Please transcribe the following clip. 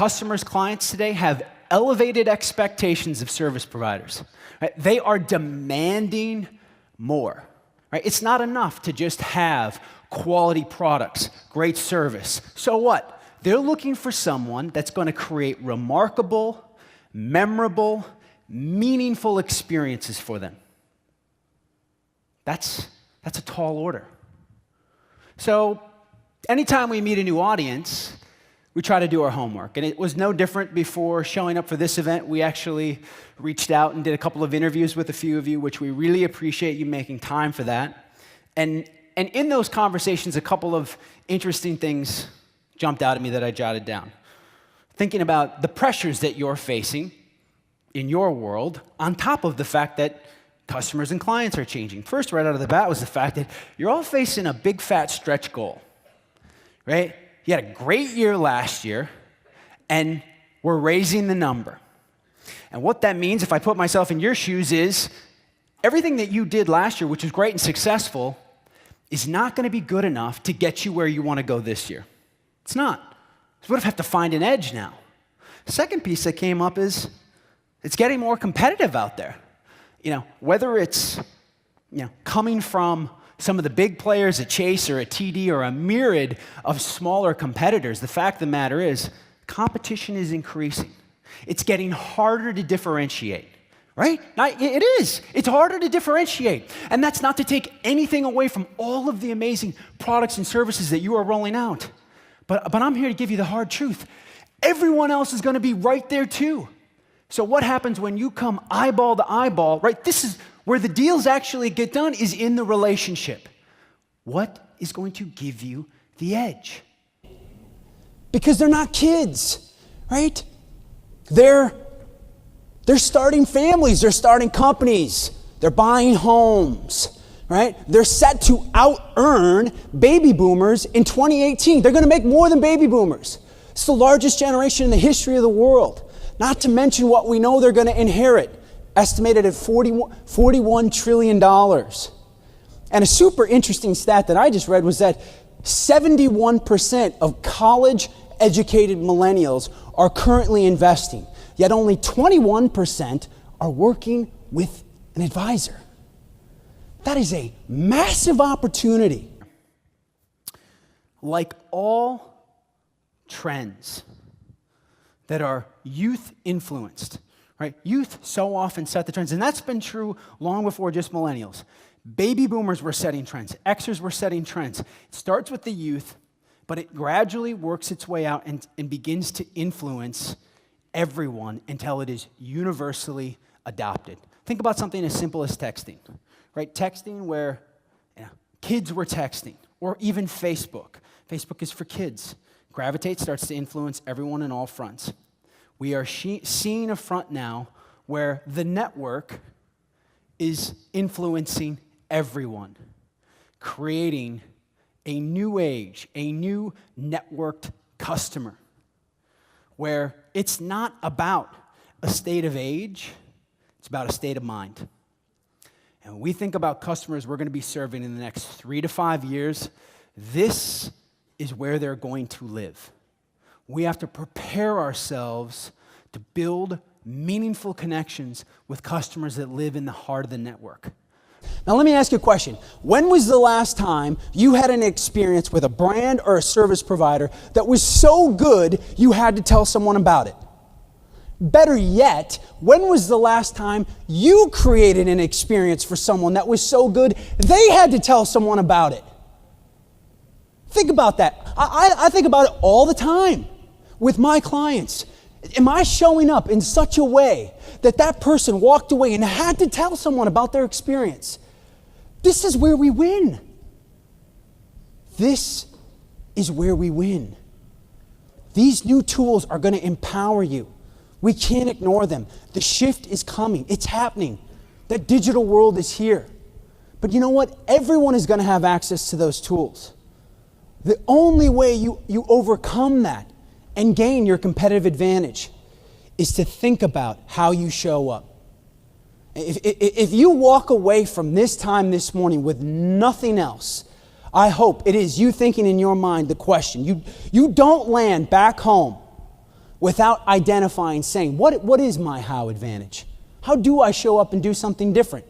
customers, clients today have elevated expectations of service providers. Right? They are demanding more. Right? It's not enough to just have quality products, great service. So what? They're looking for someone that's going to create remarkable, memorable, meaningful experiences for them. That's a tall order. So anytime we meet a new audience, we try to do our homework. And it was no different before showing up for this event. We actually reached out and did a couple of interviews with a few of you, which we really appreciate you making time for that. And in those conversations, a couple of interesting things jumped out at me that I jotted down. Thinking about the pressures that you're facing in your world, on top of the fact that customers and clients are changing. First, right out of the bat, was the fact that you're all facing a big fat stretch goal, right? You had a great year last year, and we're raising the number. And what that means, if I put myself in your shoes, is everything that you did last year, which was great and successful, is not going to be good enough to get you where you want to go this year. It's not. So we have to find an edge now. The second piece that came up is it's getting more competitive out there. Whether it's coming from some of the big players, a Chase or a TD or a myriad of smaller competitors, the fact of the matter is competition is increasing. It's getting harder to differentiate, right? It is. It's harder to differentiate. And that's not to take anything away from all of the amazing products and services that you are rolling out. But I'm here to give you the hard truth. Everyone else is going to be right there too. So what happens when you come eyeball to eyeball, right? This is where the deals actually get done, is in the relationship. What is going to give you the edge? Because they're not kids, right? They're starting families, they're starting companies, they're buying homes, right? They're set to out-earn baby boomers in 2018. They're going to make more than baby boomers. It's the largest generation in the history of the world. Not to mention what we know they're going to inherit, estimated at $41 trillion. And a super interesting stat that I just read was that 71% of college-educated millennials are currently investing, yet only 21% are working with an advisor. That is a massive opportunity. Like all trends that are youth influenced, right? Youth so often set the trends, and that's been true long before just millennials. Baby boomers were setting trends. Xers were setting trends. It starts with the youth, but it gradually works its way out and begins to influence everyone until it is universally adopted. Think about something as simple as texting, right? Texting where kids were texting, or even Facebook. Facebook is for kids. Gravitate starts to influence everyone in all fronts. We are seeing a front now where the network is influencing everyone, creating a new age, a new networked customer, where it's not about a state of age, it's about a state of mind. And when we think about customers we're going to be serving in the next 3 to 5 years, this is where they're going to live. We have to prepare ourselves to build meaningful connections with customers that live in the heart of the network. Now let me ask you a question. When was the last time you had an experience with a brand or a service provider that was so good you had to tell someone about it? Better yet, when was the last time you created an experience for someone that was so good they had to tell someone about it? Think about that. I think about it all the time with my clients. Am I showing up in such a way that that person walked away and had to tell someone about their experience? This is where we win. This is where we win. These new tools are going to empower you. We can't ignore them. The shift is coming. It's happening. That digital world is here. But you know what? Everyone is going to have access to those tools. The only way you overcome that and gain your competitive advantage is to think about how you show up. If you walk away from this time this morning with nothing else, I hope it is you thinking in your mind the question. You don't land back home without identifying, saying, what is my how advantage? How do I show up and do something different?